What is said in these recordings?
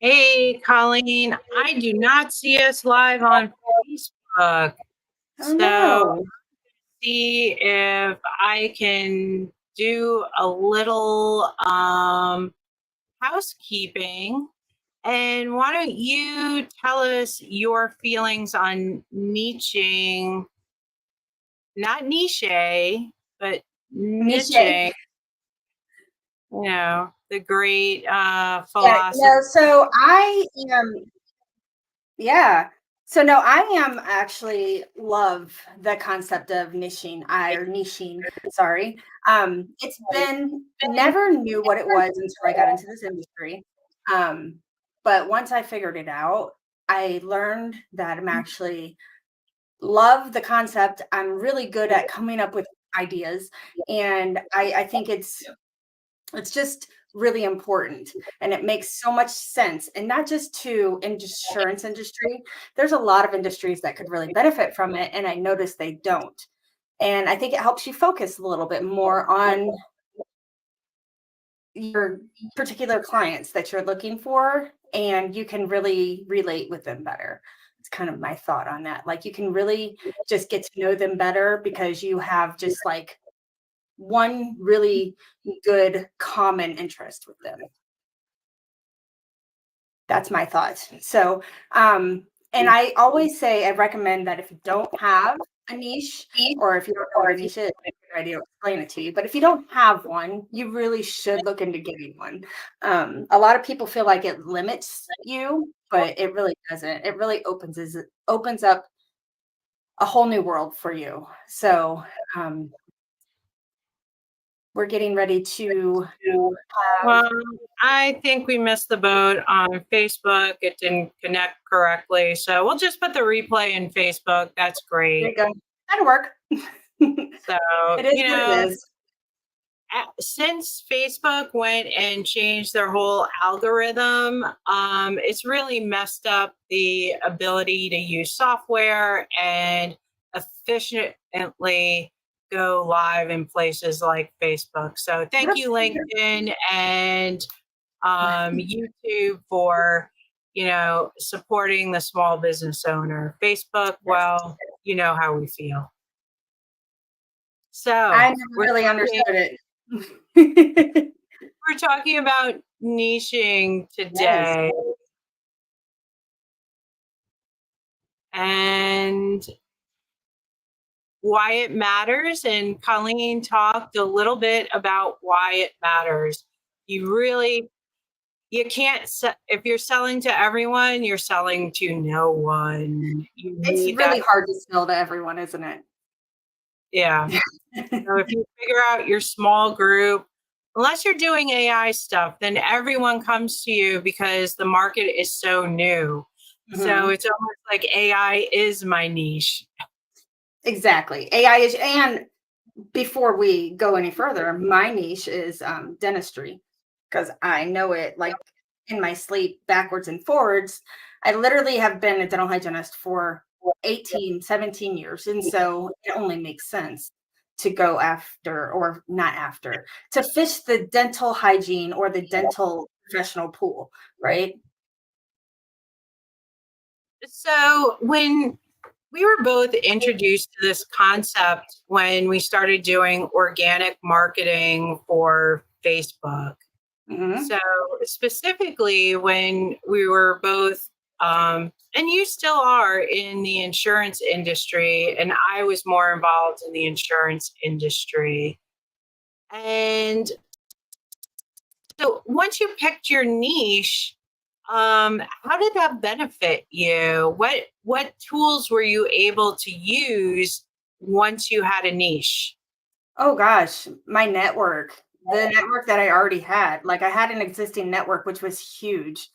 Hey, Colleen, I do not see us live on Facebook. Oh So no. see if I can do a little housekeeping. And why don't you tell us your feelings on niching, not niche, but Niche. niching, the great Yeah, philosopher. no, so I am, yeah. So no, I am actually love the concept of niching, sorry. It's been never knew what it was until I got into this industry. Um, but once I figured it out, I learned that I'm actually love the concept. I'm really good at coming up with ideas, and I think it's just really important, and it makes so much sense, and not just to insurance industry. There's a lot of industries that could really benefit from it, and I noticed they don't. And I think it helps you focus a little bit more on your particular clients that you're looking for, and you can really relate with them better. It's kind of my thought on that. Like, you can really just get to know them better because you have just like one really good common interest with them. That's my thought. So, and I always say I recommend that if you don't have a niche, or if you don't know what a niche is, it's a good idea to explain it to you. But if you don't have one, you really should look into getting one. A lot of people feel like it limits you, but it really doesn't. It really opens up a whole new world for you. So, we're getting ready to have. Well, I think we missed the boat on Facebook. It didn't connect correctly. So we'll just put the replay in Facebook. That's There great. you go. That'll work. So, It is what it is. since Facebook went and changed their whole algorithm, it's really messed up the ability to use software and efficiently go live in places like Facebook. So thank you, LinkedIn and YouTube for supporting the small business owner. Facebook, well, you know how we feel. So I never really understood it. we're talking about niching Yes. today. And why it matters. And Colleen talked a little bit about why it matters. You can't, if you're selling to everyone, you're selling to no one. You It's need really that. hard to sell to everyone, isn't it? Yeah. So if you figure out your small group, unless you're doing AI stuff, then everyone comes to you because the market is so new. So Mhm. it's almost like AI is my niche. Exactly. AI is, and before we go any further, my niche is dentistry, because I know it like in my sleep backwards and forwards. I literally have been a dental hygienist for 18, 17 years. And so it only makes sense to go after, or not after, to fish the dental hygiene or the dental professional pool, right? So when we were both introduced to this concept when we started doing organic marketing for Facebook. Mhm. So specifically when we were both, and you still are in the insurance industry, and I was more involved in the insurance industry. And so once you picked your niche, how did that benefit you? What tools were you able to use once you had a niche? Oh gosh, my network, the network that I already had. Like, I had an existing network, which was huge.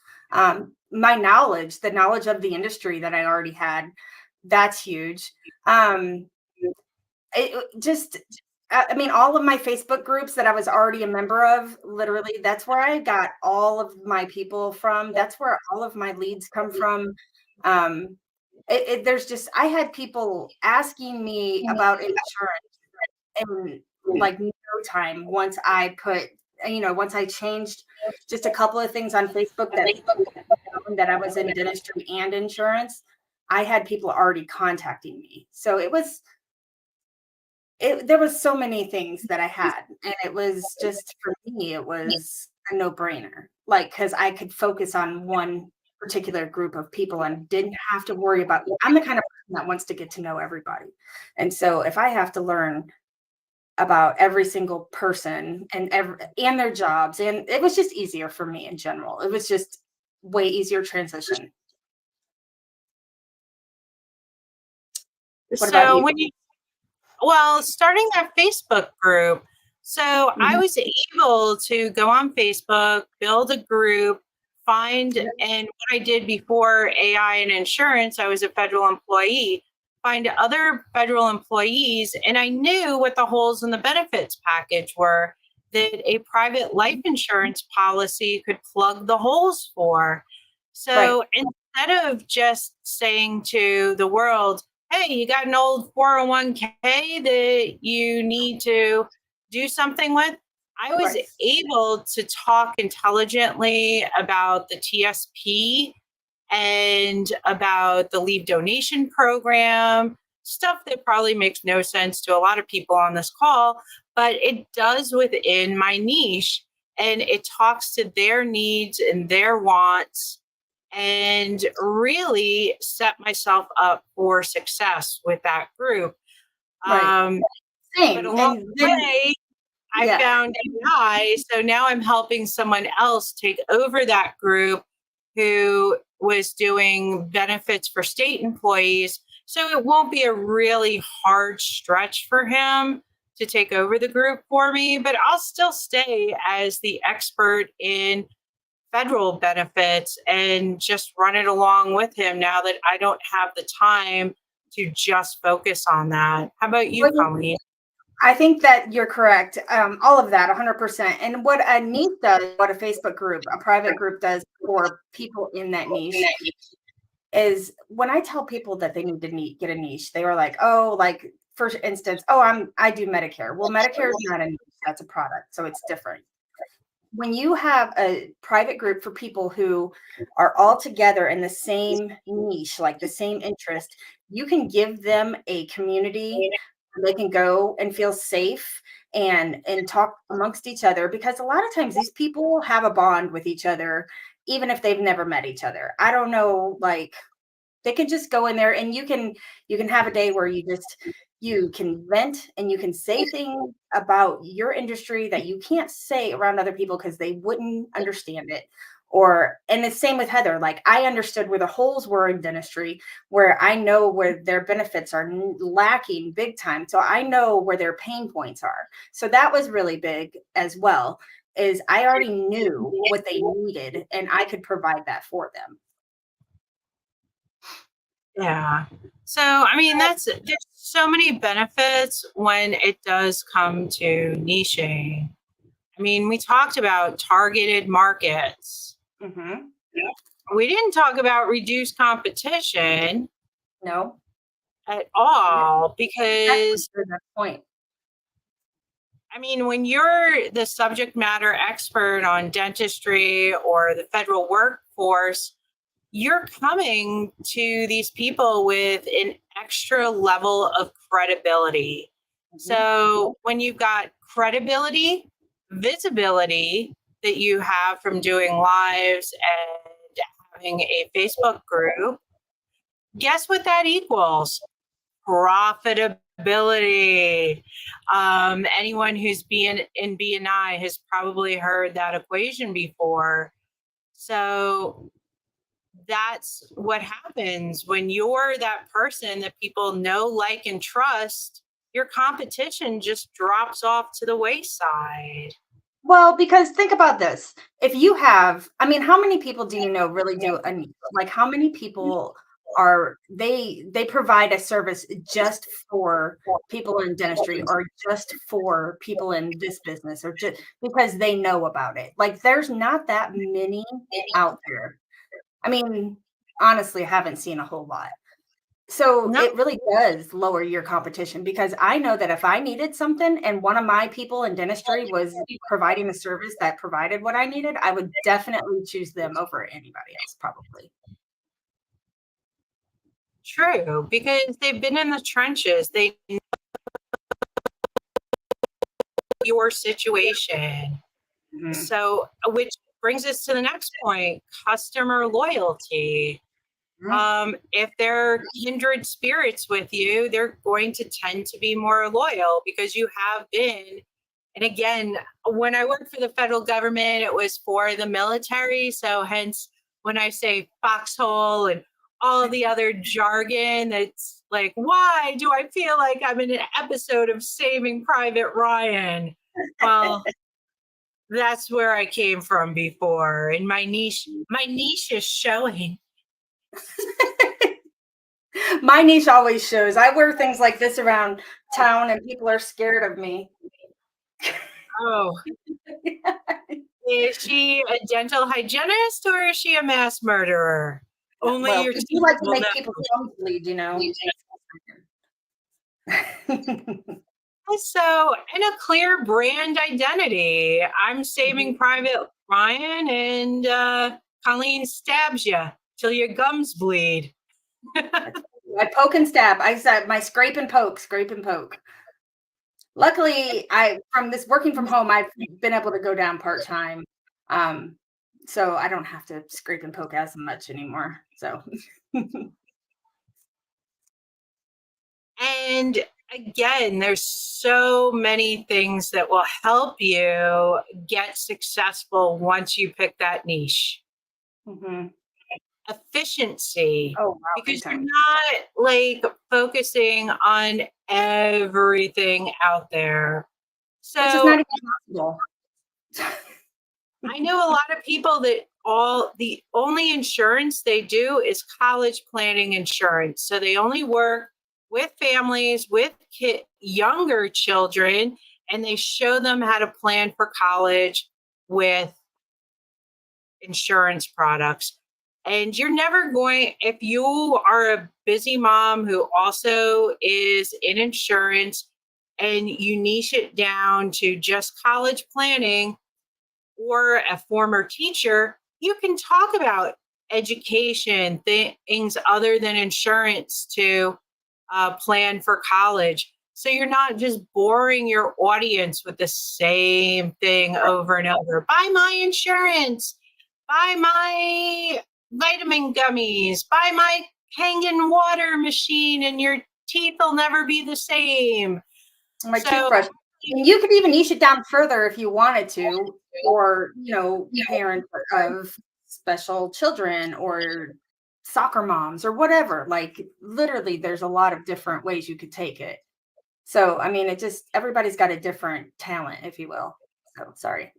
My knowledge, the knowledge of the industry that I already had, that's huge. Um, just, I mean, all of my Facebook groups that I was already a member of, literally, that's where I got all of my people from. That's where all of my leads come from. Um, there's just, I had people asking me about insurance in like no time once I put once I changed just a couple of things on Facebook that I was in dentistry and insurance, I had people already contacting me. So there was so many things that I had, and it was just, for me, it was a no-brainer. Like, because I could focus on one particular group of people and didn't have to worry about. I'm the kind of person that wants to get to know everybody. And so if I have to learn about every single person and their jobs, and it was just easier for me in general. It was just way easier transition. What about So you? starting that Facebook group, so I Mhm. was able to go on Facebook, build a group, and what I did before AI and insurance, I was a federal employee, find other federal employees, and I knew what the holes in the benefits package were that a private life insurance policy could plug the holes for. Right, So instead of just saying to the world, hey, you got an old 401k that you need to do something with, I was right, able to talk intelligently about the TSP and about the leave donation program, stuff that probably makes no sense to a lot of people on this call, but it does within my niche, and it talks to their needs and their wants, and really set myself up for success with that group. right. Um, but Same. along And the then, way, I yeah, found AI. So now I'm helping someone else take over that group who was doing benefits for state employees. So it won't be a really hard stretch for him to take over the group for me, but I'll still stay as the expert in federal benefits and just run it along with him now that I don't have the time to just focus on that. How about you, Colleen? I think that you're correct. All of that, 100%. And what a niche does, what a Facebook group, a private group does for people in that niche, is when I tell people that they need to get a niche, they were like, oh, like, for instance, oh, I do Medicare. Well, Medicare is not a niche, that's a product, so it's different. When you have a private group for people who are all together in the same niche, like the same interest, you can give them a community where they can go and feel safe and talk amongst each other, because a lot of times these people have a bond with each other even if they've never met each other. I don't know, like, they can just go in there, and you can have a day where you can vent and you can say things about your industry that you can't say around other people because they wouldn't understand it. And the same with Heather. Like, I understood where the holes were in dentistry, where I know where their benefits are lacking big time. So I know where their pain points are. So that was really big as well, is I already knew what they needed and I could provide that for them. Yeah. So, I mean, there's so many benefits when it does come to niching. I mean, we talked about targeted markets. Hmm. We didn't talk about reduced competition No. at all Exactly, because, to that point. I mean, when you're the subject matter expert on dentistry or the federal workforce, you're coming to these people with an extra level of credibility. Mhm. So when you've got credibility, visibility that you have from doing lives and having a Facebook group, guess what that equals? Profitability. Anyone who's been in BNI has probably heard that equation before. So that's what happens when you're that person that people know, like, and trust. Your competition just drops off to the wayside. Well, because think about this. If you have, I mean, how many people do you know really do a niche? Like, how many people they provide a service just for people in dentistry, or just for people in this business, or just because they know about it? Like, there's not that many out there. I mean, honestly, I haven't seen a whole lot. So No, it really does lower your competition, because I know that if I needed something and one of my people in dentistry was providing a service that provided what I needed, I would definitely choose them over anybody else, probably. true, because they've been in the trenches. They know your situation. Mhm. So, which brings us to the next point, customer loyalty. Mhm. If they're kindred spirits with you, they're going to tend to be more loyal because you have been. And again, when I worked for the federal government, it was for the military. So, hence, when I say foxhole and all the other jargon, it's like, why do I feel like I'm in an episode of Saving Private Ryan? Well, that's where I came from before. And my niche is showing. My niche always shows. I wear things like this around town and people are scared of me. Oh, is she a dental hygienist or is she a mass murderer? Only Well, your we do teeth like to will make know. people's gums bleed, you know. So, and a clear brand identity. I'm Saving Private Ryan, and Colleen stabs you till your gums bleed. I poke and stab. I said my scrape and poke. Luckily, I from this working from home, I've been able to go down part-time. Um, so I don't have to scrape and poke as much anymore. So And again, there's so many things that will help you get successful once you pick that niche. Mhm. Efficiency, Oh, wow, because big you're time. not like focusing on everything out there. Which is So not even possible. I know a lot of people that all the only insurance they do is college planning insurance. So they only work with families with younger children, and they show them how to plan for college with insurance products. And you're never going, if you are a busy mom who also is in insurance and you niche it down to just college planning, or a former teacher, you can talk about education, things other than insurance to plan for college. So you're not just boring your audience with the same thing over and over. Buy my insurance, buy my vitamin gummies, buy my Kangen water machine, and your teeth will never be the same. My So, toothbrush. And you could even niche it down further if you wanted to, or, parents of special children or soccer moms or whatever. Like literally, there's a lot of different ways you could take it. So, I mean, it just everybody's got a different talent, if you will. So, sorry.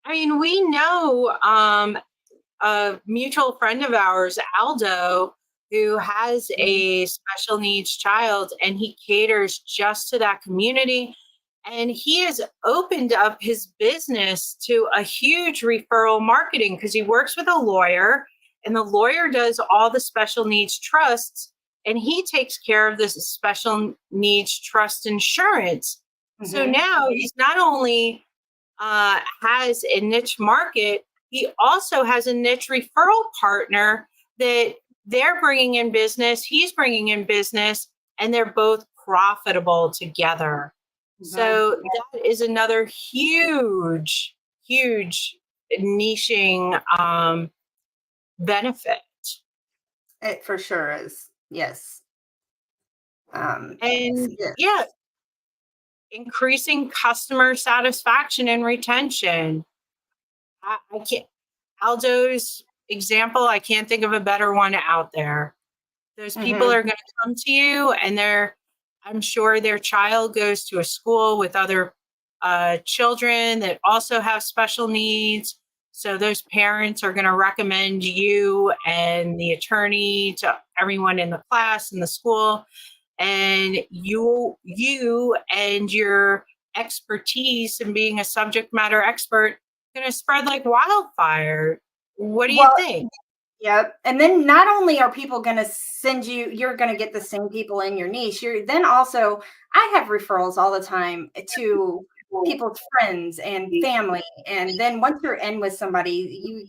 I mean, we know a mutual friend of ours, Aldo, who has Mhm. a special needs child, and he caters just to that community. And he has opened up his business to a huge referral marketing because he works with a lawyer, and the lawyer does all the special needs trusts, and he takes care of this special needs trust insurance. So Mhm. now he's not only has a niche market, he also has a niche referral partner that they're bringing in business, he's bringing in business, and they're both profitable together. Mhm. So that is another huge, huge niching benefit. It for sure is. Yes. And Yeah. yeah, increasing customer satisfaction and retention. I can't, Aldo's example, I can't think of a better one out there. Those people Mhm. are going to come to you, and I'm sure their child goes to a school with other children that also have special needs. So those parents are going to recommend you and the attorney to everyone in the class in the school, and you and your expertise in being a subject matter expert going to spread like wildfire. What do you Well, think? Yep. And then not only are people going to send you, you're going to get the same people in your niche. You're then also, I have referrals all the time to people's friends and family. And then once you're in with somebody,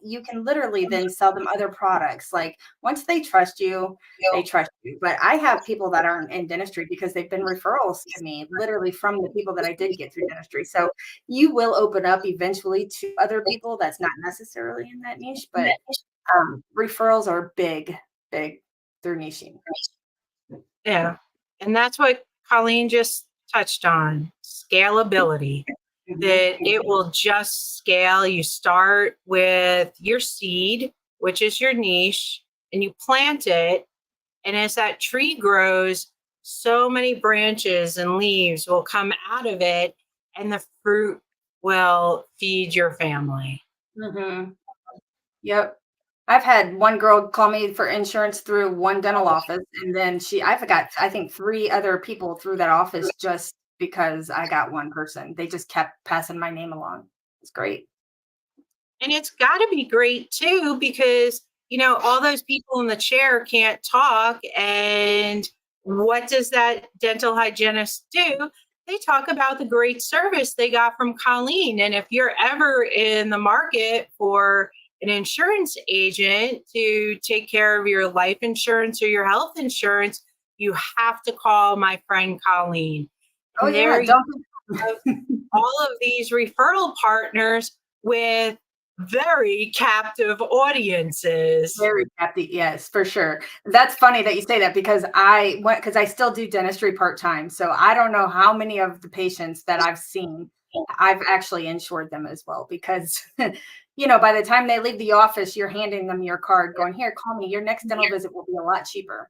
you can literally then sell them other products. Like once they trust you. But I have people that aren't in dentistry because they've been referrals to me, literally from the people that I did get through dentistry. So you will open up eventually to other people that's not necessarily in that niche, but referrals are big, big through niching. Yeah. And that's what Colleen just touched on, scalability. That it will just scale. You start with your seed, which is your niche, and you plant it. And as that tree grows, so many branches and leaves will come out of it, and the fruit will feed your family. Mm-hmm. Yep. I've had one girl call me for insurance through one dental office, and then I've got, I think, 3 other people through that office just because I got one person. They just kept passing my name along. It's great. And it's got to be great too, because, all those people in the chair can't talk. And what does that dental hygienist do? They talk about the great service they got from Colleen. And if you're ever in the market for an insurance agent to take care of your life insurance or your health insurance, you have to call my friend Colleen. Oh And there yeah, you don't. have all of these referral partners with very captive audiences. Very happy. Yes, for sure. That's funny that you say that because I still do dentistry part-time. So I don't know how many of the patients that I've seen, I've actually insured them as well because, by the time they leave the office, you're handing them your card going, here, call me. Your next dental visit will be a lot cheaper.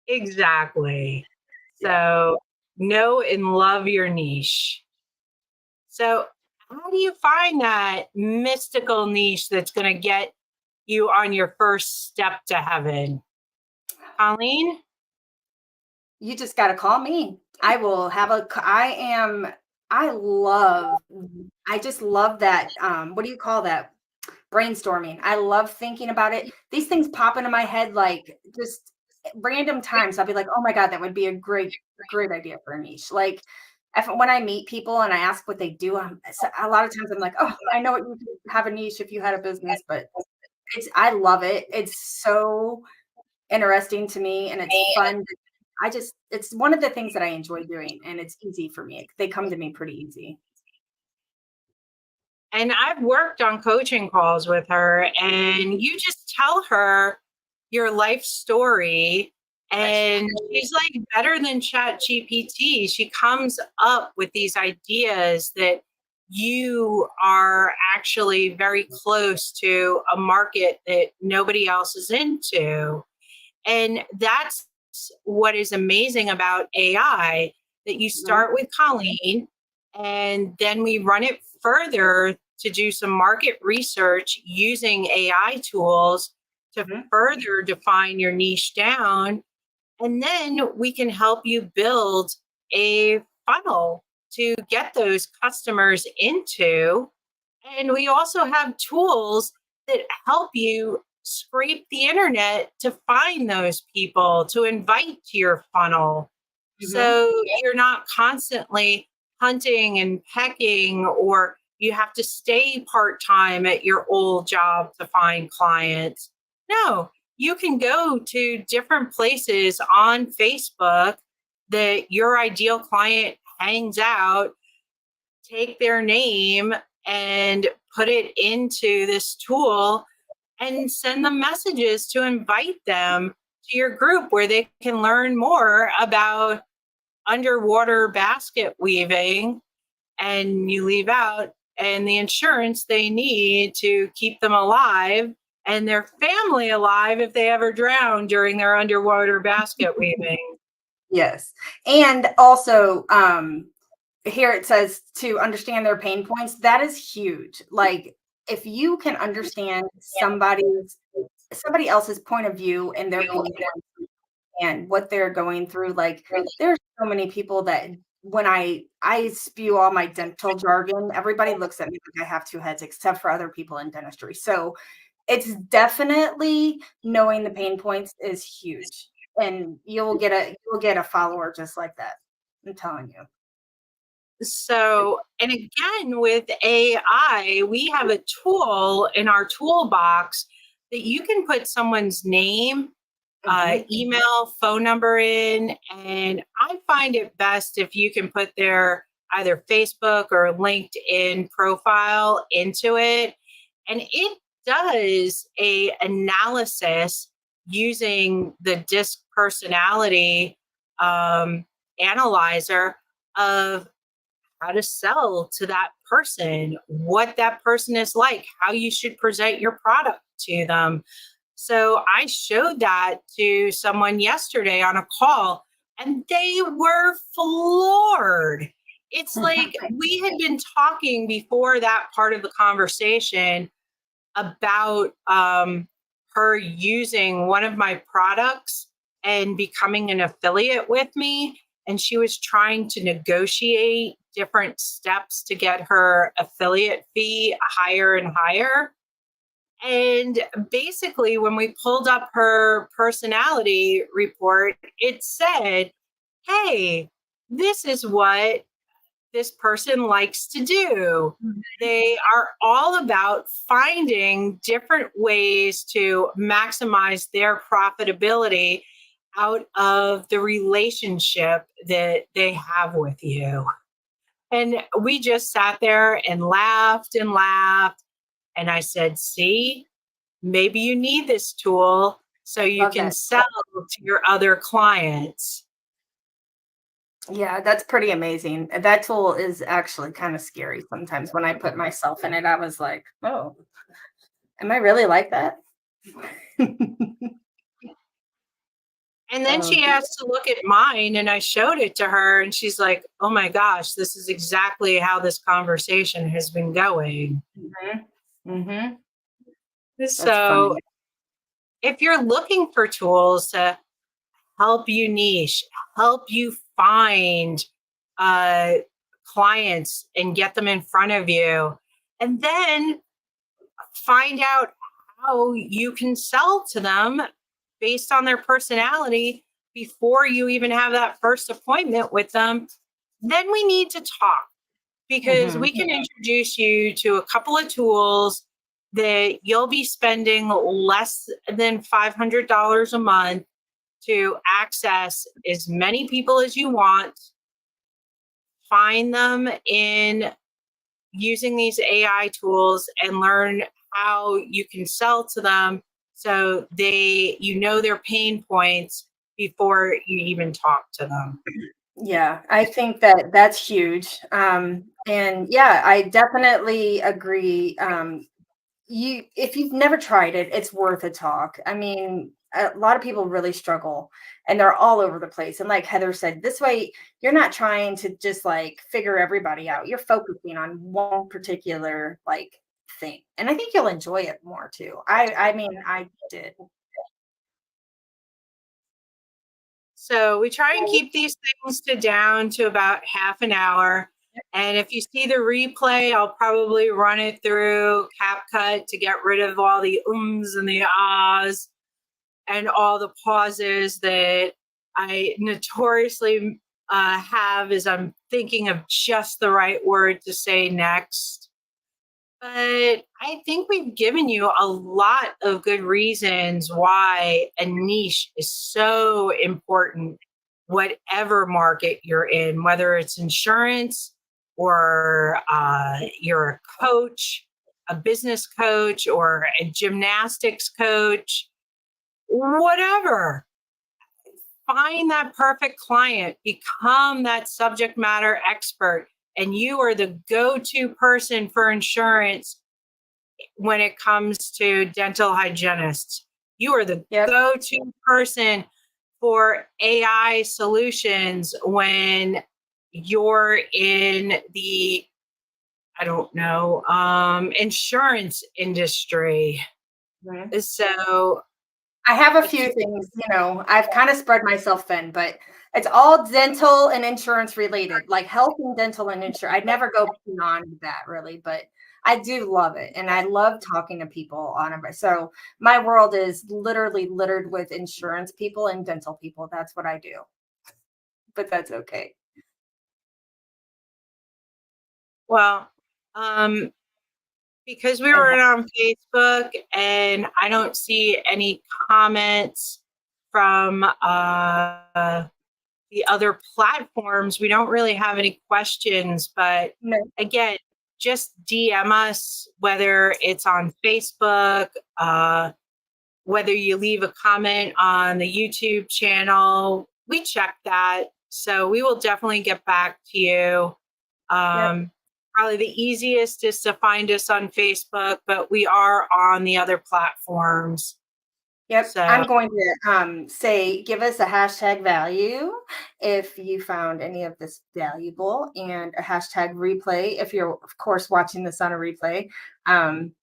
Exactly. Yeah. So know and love your niche. So how do you find that mystical niche that's going to get you on your first step to heaven? Colleen? You just got to call me. I will have I just love that. What do you call that? Brainstorming. I love thinking about it. These things pop into my head like just random times. I'll be like, oh my God, that would be a great, great idea for a niche. Like when I meet people and I ask what they do, a lot of times I'm like, oh, I know what you could have a niche if you had a business, but I love it. It's so interesting to me and it's fun. It's one of the things that I enjoy doing and it's easy for me. They come to me pretty easy. And I've worked on coaching calls with her, and you just tell her your life story, and she's like better than Chat GPT. She comes up with these ideas that you are actually very close to a market that nobody else is into. And that's what is amazing about AI, that you Mhm, start with Colleen and then we run it further to do some market research using AI tools to mhm. further define your niche down. And then we can help you build a funnel to get those customers into. And we also have tools that help you scrape the internet to find those people to invite to your funnel. Mhm. So you're not constantly hunting and pecking, or you have to stay part time at your old job to find clients. No, you can go to different places on Facebook that your ideal client hangs out, take their name and put it into this tool and send them messages to invite them to your group where they can learn more about underwater basket weaving. And you leave out and the insurance they need to keep them alive and their family alive if they ever drown during their underwater basket weaving. Yes. And also, here it says to understand their pain points. That is huge. Like if you can understand somebody else's point of view and their pain points and what they're going through, like there's so many people that when I spew all my dental jargon, everybody looks at me like I have two heads, except for other people in dentistry. So it's definitely knowing the pain points is huge, and you'll get a follower just like that. I'm telling you. So, and again, with AI, we have a tool in our toolbox that you can put someone's name, Mhm. email, phone number in. And I find it best if you can put their either Facebook or LinkedIn profile into it. And it does a analysis using the DISC personality analyzer of how to sell to that person, what that person is like, how you should present your product to them. So I showed that to someone yesterday on a call, and they were floored. It's like we had been talking before that part of the conversation about her using one of my products and becoming an affiliate with me. And she was trying to negotiate different steps to get her affiliate fee higher and higher. And basically, when we pulled up her personality report, it said, hey, this is what this person likes to do. They are all about finding different ways to maximize their profitability out of the relationship that they have with you. And we just sat there and laughed and laughed. And I said, see, maybe you need this tool so you Love can that. sell to your other clients. Yeah, that's pretty amazing. That tool is actually kind of scary sometimes. When I put myself in it, I was like, "Oh, am I really like that?" And then Oh, she asked to look at mine, and I showed it to her, and she's like, oh my gosh, this is exactly how this conversation has been going. mhm, mhm. That's So funny. if you're looking for tools to help you niche, help you find uh, clients and get them in front of you, and then find out how you can sell to them based on their personality before you even have that first appointment with them, then we need to talk because Mhm. we can introduce you to a couple of tools that you'll be spending less than $500 a month to access as many people as you want, find them in using these AI tools and learn how you can sell to them so you know their pain points before you even talk to them. Yeah, I think that that's huge. And yeah, I definitely agree. You if you've never tried it, it's worth a talk. I mean, a lot of people really struggle and they're all over the place. And like Heather said, this way you're not trying to just like figure everybody out. You're focusing on one particular like thing. And I think you'll enjoy it more too. I mean, I did. So we try and keep these things down to about half an hour. And if you see the replay, I'll probably run it through CapCut to get rid of all the ums and the ahs and all the pauses that I notoriously have as I'm thinking of just the right word to say next. But I think we've given you a lot of good reasons why a niche is so important, whatever market you're in, whether it's insurance or you're a coach, a business coach, or a gymnastics coach, whatever. Find that perfect client, become that subject matter expert, and you are the go to person for insurance when it comes to dental hygienists. You are the Yep. go to person for AI solutions when you're in the, I don't know, insurance industry. Mhm. So I have a But few keep things, I've kind of spread myself thin, but it's all dental and insurance related, like health and dental and insurance. I'd never go beyond that really, but I do love it. And I love talking to people on it. So my world is literally littered with insurance people and dental people. That's what I do, but that's okay. well, um, because we And were on Facebook and I don't see any comments from the other platforms, we don't really have any questions. But no, again, just DM us, whether it's on Facebook, whether you leave a comment on the YouTube channel. We check that. So we will definitely get back to you. yep. Um, Probably the easiest is to find us on Facebook, but we are on the other platforms. Yep, So, I'm going to say give us a hashtag value if you found any of this valuable, and a hashtag replay if you're, of course, watching this on a replay. Um,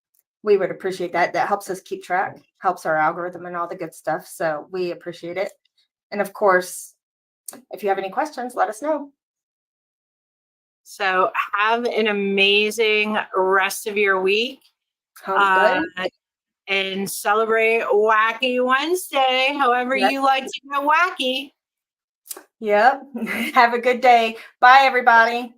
we would appreciate that. That helps us keep track, helps our algorithm and all the good stuff. So we appreciate it. And of course, if you have any questions, let us know. so have an amazing rest of your week. Hump Uh, day. and celebrate Wacky Wednesday, however Yep. you like to get wacky. Yep. Have a good day. Bye, everybody.